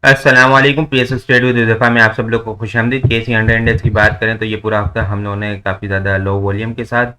अस्सलाम वालेकुम। PS state with दफ़ा में आप सब लोग को खुशामदीद। केसी अंडर इंडेक्स की बात करें तो ये पूरा हफ्ता हम लोगों ने काफ़ी ज़्यादा लो वॉल्यूम के साथ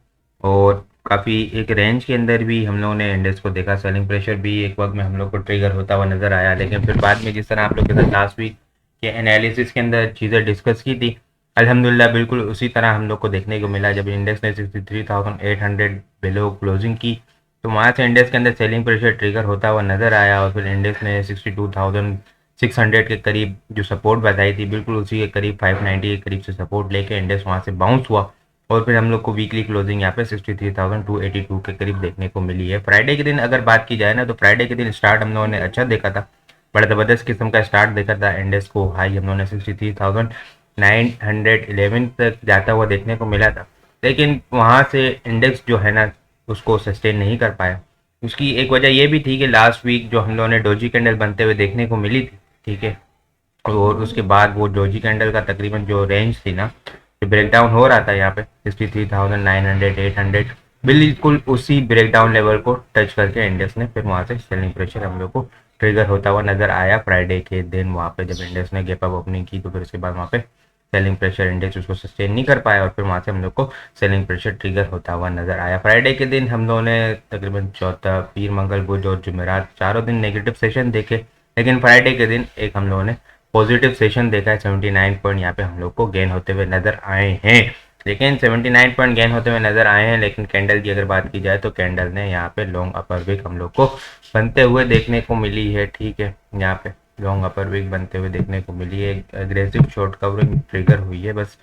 और काफ़ी एक रेंज के अंदर भी हम लोगों ने इंडेक्स को देखा। सेलिंग प्रेशर भी एक वक्त में हम लोग को ट्रिगर होता हुआ नज़र आया, लेकिन फिर बाद में जिस तरह आप लोग के साथ लास्ट वीक के एनालिसिस के अंदर चीज़ें डिस्कस की थी, अल्हम्दुलिल्लाह बिल्कुल उसी तरह हम लोग को देखने को मिला। जब इंडेक्स ने 63,800 बिलो क्लोजिंग की तो वहाँ से इंडेक्स के अंदर सेलिंग प्रेशर ट्रिगर होता हुआ नज़र आया और फिर इंडेक्स ने 62,600 के करीब जो सपोर्ट बताई थी, बिल्कुल उसी के करीब 590 के करीब से सपोर्ट लेके इंडेक्स वहाँ से बाउंस हुआ और फिर हम लोग को वीकली क्लोजिंग यहाँ पे 63,282 के करीब देखने को मिली है। फ्राइडे के दिन अगर बात की जाए ना, तो फ्राइडे के दिन स्टार्ट हम लोगों ने अच्छा देखा था, बड़ा ज़बरदस्त किस्म का स्टार्ट देखा था। इंडेक्स को हाई हम लोगों ने 63,911 तक जाता हुआ देखने को मिला था, लेकिन वहाँ से इंडेक्स जो है ना उसको सस्टेन नहीं कर पाया। उसकी एक वजह ये भी थी कि लास्ट वीक जो हम लोगों ने डोजी कैंडल बनते हुए देखने को मिली थी, ठीक है, और उसके बाद वो डोजी कैंडल का तकरीबन जो रेंज थी ना, जो ब्रेक डाउन हो रहा था यहाँ पे 63,900 800, बिल्कुल उसी ब्रेक डाउन लेवल को टच करके इंडेक्स ने फिर वहाँ से सेलिंग प्रेशर हम लोग को ट्रिगर होता हुआ नजर आया फ्राइडे के दिन। वहाँ पे जब इंडेक्स ने गैप अप ओपनिंग की तो फिर उसके बाद वहाँ पे सेलिंग प्रेशर इंडेक्स उसको सस्टेन नहीं कर पाया और फिर वहाँ से हम लोग को सेलिंग प्रेशर ट्रिगर होता हुआ नजर आया। फ्राइडे के दिन हम लोगों ने तकरीबन चौथा पीर मंगल बुध और जुमेरात चारों दिन नेगेटिव सेशन देखे, लेकिन फ्राइडे के दिन एक हम लोगों ने पॉजिटिव सेशन देखा है। 79 पॉइंट यहाँ पे हम लोग को गेन होते हुए नजर आए हैं, लेकिन 79 पॉइंट गेन होते हुए नजर आए हैं, लेकिन कैंडल की अगर बात की जाए तो कैंडल ने यहाँ पे लॉन्ग अपर विक हम लोग को बनते हुए देखने को मिली है, ठीक है। यहाँ पे लॉन्ग अपर विक बनते हुए देखने को मिली है, अग्रेसिव शॉर्ट कवरिंग ट्रिगर हुई है, बस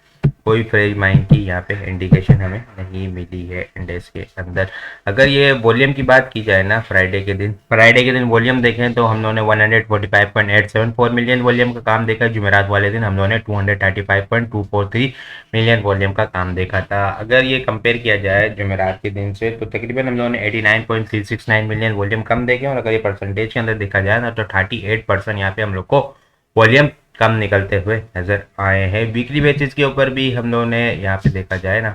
कोई फ्रेज माइंड की यहाँ पे इंडिकेशन हमें नहीं मिली है इंडेक्स के अंदर। अगर ये वॉल्यूम की बात की जाए ना, फ्राइडे के दिन वॉल्यूम देखें तो हम लोगों ने 145.874 मिलियन वॉल्यूम का काम देखा। जुमेरात वाले दिन हम लोगों ने 235.243 मिलियन वॉल्यूम का काम देखा था। अगर ये कंपेयर किया जाए जुमेरात के दिन से तो तकरीबन हम लोगों ने 89.369 मिलियन वॉल्यूम कम देखे, और अगर ये परसेंटेज के अंदर देखा जाए ना तो 38% यहाँ पे हम लोग को वॉल्यूम कम निकलते हुए नजर आए हैं। वीकली बेसिस के ऊपर भी हम लोगों ने यहाँ पे देखा जाए ना,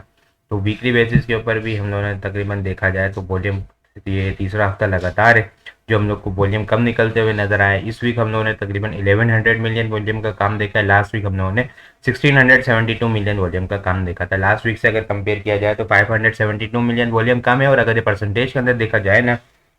तो वीकली बेसिस के ऊपर भी हम लोगों ने तकरीबन देखा जाए तो वॉल्यूम ये तीसरा हफ्ता लगातार है जो हम लोग को वॉल्यूम कम निकलते हुए नजर आए। इस वीक हम लोगों ने तकरीबन 1100 मिलियन वॉल्यूम का काम देखा है। लास्ट वीक हम लोगों ने 1672 मिलियन वॉल्यूम का काम देखा था। लास्ट वीक से अगर कंपेयर किया जाए तो 572 मिलियन वॉल्यूम कम है, और अगर ये परसेंटेज के अंदर देखा जाए ना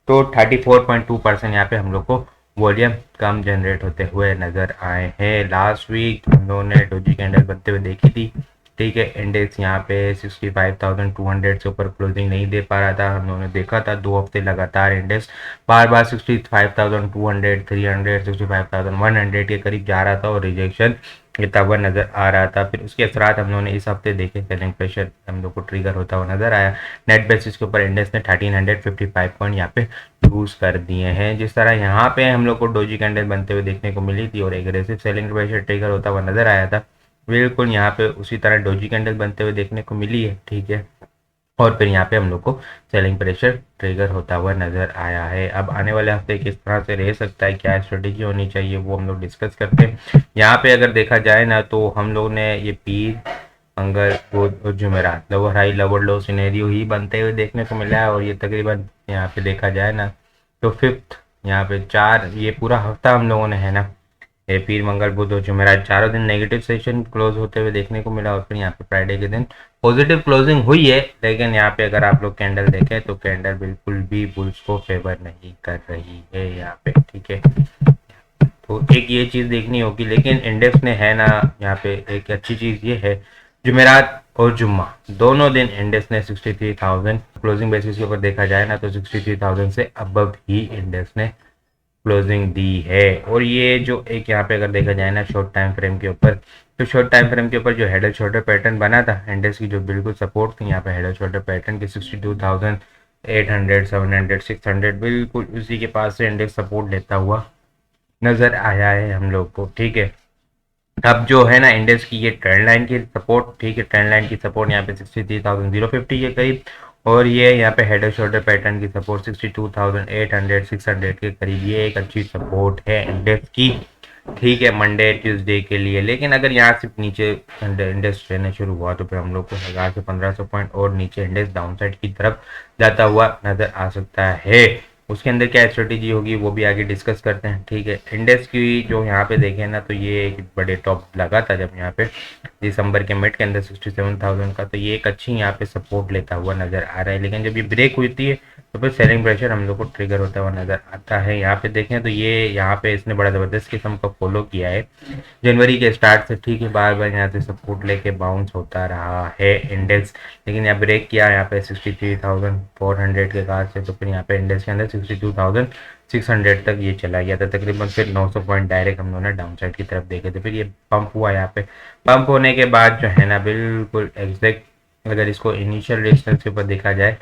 तो 34.2% यहाँ पे हम लोग को वॉल्यूम कम जनरेट होते हुए नजर आए हैं। लास्ट वीक हम लोगों ने डोजी कैंडल बनते हुए देखी थी, ठीक है। इंडेक्स यहाँ पे 65,200 से ऊपर क्लोजिंग नहीं दे पा रहा था। हम लोगों ने देखा था 2 हफ्ते लगातार इंडेक्स बार बार 65,200 300 65,100 के करीब जा रहा था और रिजेक्शन गिरता हुआ नजर आ रहा था। फिर उसके असरात हम लोगों ने इस हफ्ते देखे, सेलिंग प्रेशर हम लोग को ट्रिगर होता हुआ नजर आया। नेट बेसिस के ऊपर इंडेक्स ने 1355 पॉइंट यहाँ पे लूज कर दिए हैं। जिस तरह यहाँ पे हम लोग को डोजी कैंडल बनते हुए देखने को मिली थी और एग्रेसिव सेलिंग प्रेशर ट्रिगर होता हुआ नजर आया था, बिल्कुल यहाँ पे उसी तरह डोजी कैंडल बनते हुए देखने को मिली है, ठीक है। और फिर यहाँ पे हम लोग को सेलिंग प्रेशर ट्रिगर होता हुआ नजर आया है। अब आने वाले हफ्ते किस तरह से रह सकता है, क्या स्ट्रेटेजी होनी चाहिए, वो हम लोग डिस्कस करते हैं। यहाँ पे अगर देखा जाए ना तो हम लोग ने ये पीर मंगल बुध और जुमेरात lower high lower low scenario ही बनते हुए देखने को मिला है, और ये तकरीबन यहाँ पे देखा जाए ना तो फिफ्थ यहाँ पे चार ये पूरा हफ्ता हम लोगों ने है ना ये पीर मंगल बुध और जुमेरात चारों दिन नेगेटिव सेशन क्लोज होते हुए देखने को मिला, और फिर यहाँ पे फ्राइडे के दिन पॉजिटिव क्लोजिंग हुई है। लेकिन यहाँ पे अगर आप लोग कैंडल देखें तो कैंडल बिल्कुल भी बुल्स को फेवर नहीं कर रही है यहाँ पे, ठीक है। तो एक ये चीज देखनी होगी, लेकिन इंडेक्स ने है ना यहाँ पे एक अच्छी चीज ये है, जुमेरात और जुम्मा दोनों दिन इंडेक्स ने 63,000 क्लोजिंग बेसिस के ऊपर देखा जाए ना तो 63,000 से अबव ही इंडेक्स ने क्लोजिंग दी है। और ये जो एक यहाँ पे अगर देखा जाए ना शॉर्ट टाइम फ्रेम के ऊपर, तो शॉर्ट टाइम फ्रेम के ऊपर जो हेड एंड शोल्डर पैटर्न बना था इंडेक्स की, जो बिल्कुल सपोर्ट थी यहाँ पे हेड एंड शोल्डर पैटर्न की 62,800 700 600, बिल्कुल उसी के पास से इंडेक्स सपोर्ट लेता हुआ नजर आया है हम लोग को, ठीक है। अब जो है ना इंडेक्स की ये ट्रेंड लाइन की सपोर्ट, ठीक है, ट्रेंड लाइन की सपोर्ट यहाँ पे 63,050 के करीब, और ये यहाँ पे हेड एंड शोल्डर पैटर्न की सपोर्ट 62,800 600 के करीब, ये एक अच्छी सपोर्ट है इंडेक्स की, ठीक है, मंडे ट्यूसडे के लिए। लेकिन अगर यहाँ से नीचे इंडेक्स रहना शुरू हुआ तो फिर हम लोग को 1000 से 1500 पॉइंट और नीचे इंडेक्स डाउन साइड की तरफ जाता हुआ नजर आ सकता है। उसके अंदर क्या स्ट्रेटेजी होगी वो भी आगे डिस्कस करते हैं, ठीक है। इंडेक्स की जो यहाँ पे देखें ना, तो ये एक बड़े टॉप लगा था जब यहाँ पे दिसंबर के मिड के अंदर 67,000 का, तो ये एक अच्छी यहाँ पे सपोर्ट लेता हुआ नज़र आ रहा है। लेकिन जब ये ब्रेक हुई है तो फिर सेलिंग प्रेशर हम लोग को ट्रिगर होता हुआ नज़र आता है। यहाँ पे देखें तो ये यहाँ पे इसने बड़ा ज़बरदस्त किस्म का फॉलो किया है जनवरी के स्टार्ट से, ठीक है। बार बार यहाँ से सपोर्ट लेके बाउंस होता रहा है इंडेक्स, लेकिन यहाँ ब्रेक किया यहाँ पे 63,400 के पास से, तो फिर यहाँ पे इंडेक्स के अंदर 62,600 तक ये चला गया था तकरीबन। फिर 900 पॉइंट डायरेक्ट हम लोगों ने डाउन साइड की तरफ देखे थे। फिर ये पंप हुआ यहाँ पे, पंप होने के बाद जो है ना बिल्कुल एग्जैक्ट अगर इसको इनिशियल रेजिस्टेंस के ऊपर देखा जाए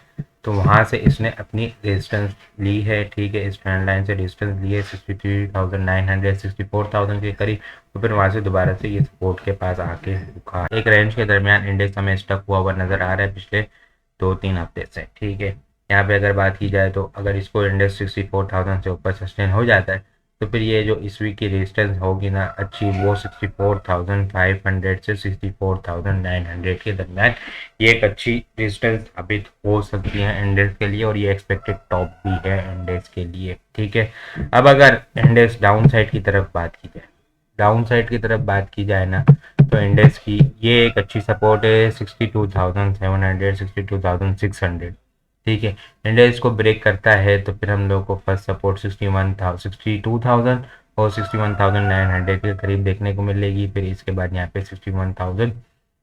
तो वहाँ से इसने अपनी रेजिस्टेंस ली है, ठीक है। इस ट्रेंड लाइन से रेजिस्टेंस ली है 63,900 64,000 के करीब, तो फिर वहाँ से दोबारा से ये सपोर्ट के पास आके रुका। एक रेंज के दरमियान इंडेक्स हमें स्टक हुआ नज़र आ रहा है पिछले 2-3 हफ्ते से, ठीक है। यहाँ पे अगर बात की जाए तो अगर इसको इंडेक्स 64,000 से ऊपर सस्टेन हो जाता है तो फिर ये जो इस वीक की रेजिस्टेंस होगी ना अच्छी, वो 64,500 से 64,900 के दरमियान ये एक अच्छी रेजिस्टेंस साबित हो सकती है इंडेक्स के लिए, और ये एक्सपेक्टेड टॉप भी है इंडेक्स के लिए, ठीक है। अब अगर इंडेक्स डाउन साइड की तरफ बात की जाए, डाउन साइड की तरफ बात की जाए ना, तो इंडेक्स की ये एक अच्छी सपोर्ट है 62,700 62,600, ठीक है। इंडेक्स को ब्रेक करता है तो फिर हम लोग को फर्स्ट सपोर्ट 62,000 और 61,900 के करीब देखने को मिलेगी। फिर इसके बाद यहाँ पे 61,000,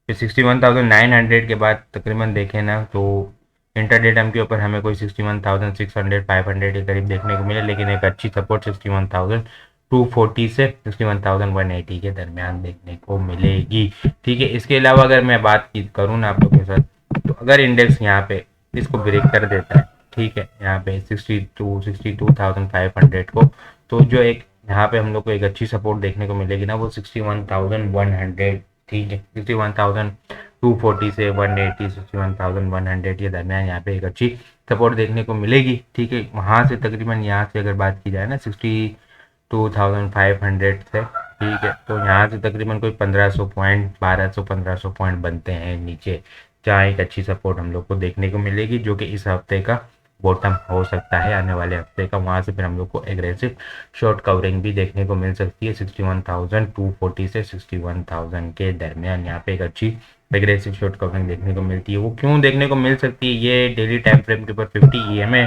फिर 61,900 के बाद तकरीबन देखें ना तो इंटरडे टाइम के ऊपर हमें कोई 61,600 500 के करीब देखने को मिले, लेकिन एक अच्छी सपोर्ट 61,240 से 61,180 के दरमियान देखने को मिलेगी, ठीक है। इसके अलावा अगर मैं बात की करूँ ना आप लोग के साथ, तो अगर इंडेक्स यहाँ पे इसको ब्रेक कर देता है, ठीक है, यहाँ पे 62,500 को, तो जो एक यहाँ पे हम लोग को एक अच्छी सपोर्ट देखने को मिलेगी ना वो 61,100, ठीक है। 61,240 से 180 61,100 के दरमियान यहाँ पे एक अच्छी सपोर्ट देखने को मिलेगी, ठीक है। वहाँ से तकरीबन यहाँ से अगर बात की जाए ना 62,500 से, ठीक है, तो यहाँ से तकरीबन कोई 1500 पॉइंट 1200-1500 पॉइंट बनते हैं नीचे, जहाँ एक अच्छी सपोर्ट हम लोग को देखने को मिलेगी जो कि इस हफ्ते का बॉटम हो सकता है आने वाले हफ्ते का। वहाँ से फिर हम लोग को एग्रेसिव शॉर्ट कवरिंग भी देखने को मिल सकती है 61,240 से 61,000 के दरमियान। यहाँ पे एक अच्छी एग्रेसिव शॉर्ट कवरिंग देखने को मिलती है। वो क्यों देखने को मिल सकती है, ये डेली टाइम फ्रेम के ऊपर 50 EMA,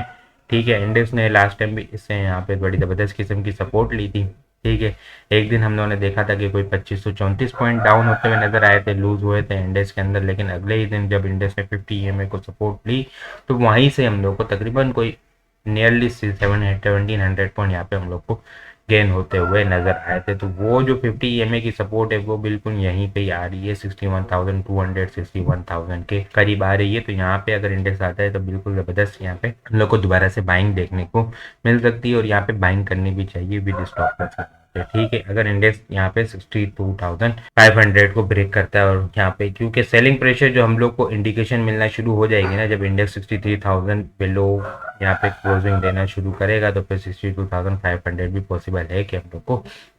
ठीक है। इंडेक्स ने लास्ट टाइम भी इससे यहाँ पे बड़ी ज़बरदस्त किस्म की सपोर्ट ली थी, ठीक है। एक दिन हम लोगों ने देखा था कि कोई 2534 पॉइंट डाउन होते हुए नजर आए थे, लूज हुए थे इंडेक्स के अंदर, लेकिन अगले ही दिन जब इंडेक्स ने 50 EMA को सपोर्ट ली तो वहीं से हम लोग को तकरीबन कोई नियरली 1700 पॉइंट यहाँ पे हम लोग को गेन होते हुए नजर आए थे। तो वो जो 50 EMA की सपोर्ट है वो बिल्कुल यहीं पे ही आ रही है 61,200 61,000 के करीब आ रही है। तो यहाँ पे अगर इंडेक्स आता है तो बिल्कुल ज़बरदस्त यहाँ पे हम लोग को दोबारा से बाइंग देखने को मिल सकती है, और यहाँ पे बाइंग करनी भी चाहिए विद स्टॉप लॉस, ठीक है। अगर इंडेक्स यहाँ पे 62,500 को ब्रेक करता है, और यहाँ पे क्योंकि सेलिंग प्रेशर जो हम लोग को इंडिकेशन मिलना शुरू हो जाएगी ना जब इंडेक्स 63,000 बिलो यहाँ पे क्लोजिंग देना शुरू करेगा, तो फिर 62,500 भी पॉसिबल है कि हम लोग को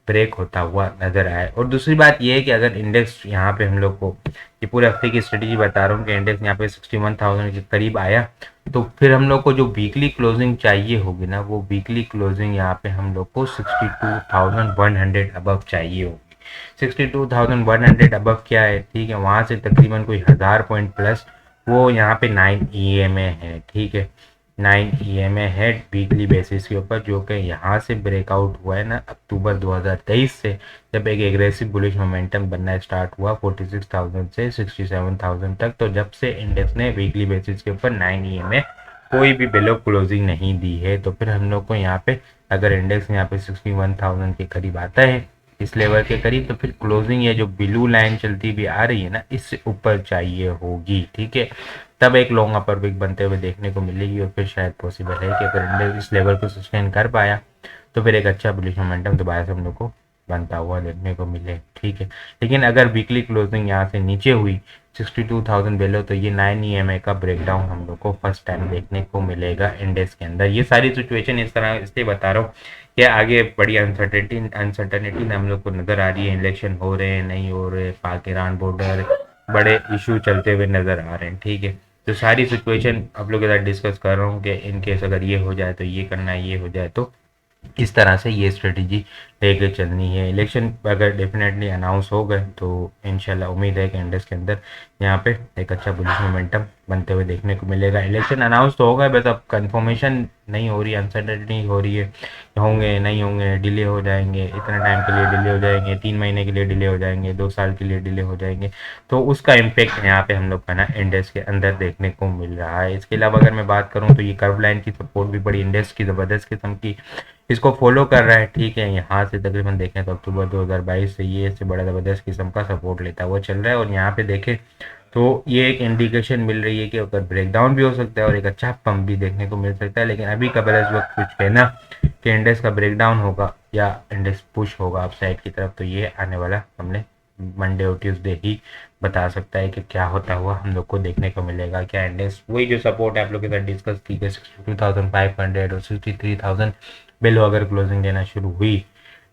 ब्रेक होता हुआ नजर आए। और दूसरी बात ये है कि अगर इंडेक्स यहाँ पे हम लोग को, ये पूरे हफ्ते की स्ट्रेटेजी बता रहा हूँ कि इंडेक्स यहाँ पे 61,000 के करीब आया तो फिर हम लोग को जो वीकली क्लोजिंग चाहिए होगी ना, वो वीकली क्लोजिंग यहाँ पे हम लोग को 62,100 अबव चाहिए होगी। 62,100 अबव क्या है, ठीक है, वहाँ से तकरीबन कोई 1000 पॉइंट प्लस वो यहाँ पे 9 EMA है, ठीक है। 9 EMA है वीकली बेसिस के ऊपर, जो कि यहाँ से ब्रेकआउट हुआ है ना अक्टूबर 2023 से, जब एक एग्रेसिव बुलिश मोमेंटम बनना स्टार्ट हुआ 46,000 से 67,000 तक। तो जब से इंडेक्स ने वीकली बेसिस के ऊपर 9 EMA कोई भी बिलो क्लोजिंग नहीं दी है, तो फिर हम लोग को यहाँ पे अगर इंडेक्स यहाँ पे 61,000 के करीब आता है इस लेवल के करीब, तो फिर क्लोजिंग ये जो ब्लू लाइन चलती भी आ रही है ना इससे ऊपर चाहिए होगी, ठीक है। तब एक लॉन्ग अपर विक बनते हुए देखने को मिलेगी, और फिर शायद पॉसिबल है कि अगर इंडेक्स इस लेवल को सस्टेन कर पाया तो फिर एक अच्छा बुलिश मोमेंटम दोबारा से हम लोग को बनता हुआ देखने को मिले, ठीक है। लेकिन अगर वीकली क्लोजिंग यहाँ से नीचे हुई 62,000 बेलो, तो ये 9 EMA का ब्रेकडाउन हम लोग को फर्स्ट टाइम देखने को मिलेगा इंडेक्स के अंदर। ये सारी सिचुएशन इस तरह इसलिए बता रहा हूँ कि आगे बड़ी अनसर्टेनिटी हम लोग को नज़र आ रही है। इलेक्शन हो रहे हैं नहीं हो रहे, पाक ईरान बॉर्डर बड़े इशू चलते हुए नज़र आ रहे हैं, ठीक है। तो सारी सिचुएशन आप लोग के साथ डिस्कस कर रहा हूँ कि इन केस अगर ये हो जाए तो ये करना है, ये हो जाए तो इस तरह से ये स्ट्रेटजी लेके चलनी है। इलेक्शन अगर डेफिनेटली अनाउंस हो गए तो इंशाल्लाह उम्मीद है कि इंडस के अंदर यहाँ पे एक अच्छा बुलिश मोमेंटम बनते हुए देखने को मिलेगा। इलेक्शन अनाउंस तो होगा, बस अब कंफर्मेशन नहीं हो रही है, अनसर्टेनिटी हो रही है, होंगे नहीं होंगे, डिले हो जाएंगे, इतना टाइम के लिए डिले हो जाएंगे, 3 महीने के लिए डिले हो जाएंगे, 2 साल के लिए डिले हो जाएंगे। तो उसका इम्पेक्ट यहाँ पे हम लोग का ना इंडेक्स के अंदर देखने को मिल रहा है। इसके अलावा अगर मैं बात करूँ तो ये कर्व लाइन की सपोर्ट भी बड़ी इंडेक्स की ज़बरदस्त किस्म की इसको फॉलो कर रहा है, ठीक है। यहाँ से तकरीबन देखें तो अक्टूबर 2022 से ये इससे बड़ा ज़बरदस्त किस्म का सपोर्ट लेता हुआ चल रहा है, और यहाँ पे देखें तो ये एक इंडिकेशन मिल रही है कि अगर ब्रेकडाउन भी हो सकता है और एक अच्छा पंप भी देखने को मिल सकता है। लेकिन अभी का बड़ा वक्त कुछ कहना कि इंडेक्स का ब्रेकडाउन होगा या इंडेक्स पुश होगा अपसाइड की तरफ, तो ये आने वाला हमने मंडे और ट्यूसडे ही बता सकता है कि क्या होता हुआ हम लोग को देखने को मिलेगा। क्या इंडेक्स वही जो सपोर्ट है आप लोग के साथ डिस्कस की कि 62,500 और 63,000 बिलो अगर क्लोजिंग देना शुरू हुई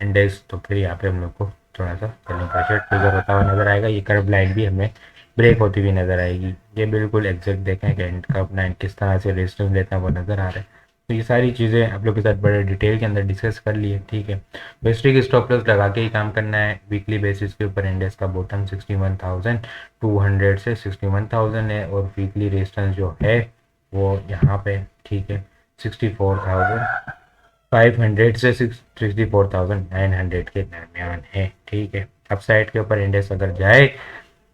इंडेक्स, तो फिर यहाँ पे हम लोग को थोड़ा सा सेलिंग प्रेशर ट्रिगर होता हुआ नजर आएगा। ये कर्व लाइन भी हमें ब्रेक होती हुई नजर आएगी। ये बिल्कुल एग्जैक्ट देखें कि कर्व लाइन किस तरह से रेजिस्टेंस लेता हुआ नजर आ रहा है। तो ये सारी चीज़ें आप लोग के साथ बड़े डिटेल के अंदर डिस्कस कर लिए, ठीक है। हिस्ट्री की स्टॉप लॉस लगा के ही काम करना है। वीकली बेसिस के ऊपर इंडेक्स का बॉटम 61,200 से 61,000 है, और वीकली रेजिस्टेंस जो है वो यहाँ पे, ठीक है, 64,500 से 64,900 के दरमियान है, ठीक है। अपसाइड के ऊपर इंडेक्स अगर जाए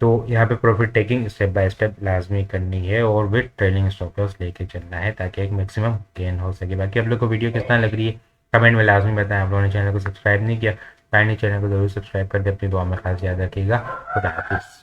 तो यहाँ पे profit taking step by step लाजमी करनी है और विद ट्रेलिंग स्टॉप लॉस लेके चलना है ताकि एक मैक्सिमम गेन हो सके। बाकी आप लोग को वीडियो किस तरह लग रही है कमेंट में लाजमी बताएं। आप लोगों ने चैनल को सब्सक्राइब नहीं किया, काइंडली चैनल को जरूर सब्सक्राइब कर दे। अपनी दुआ में खास याद रखिएगा। खुदा हाफिज़।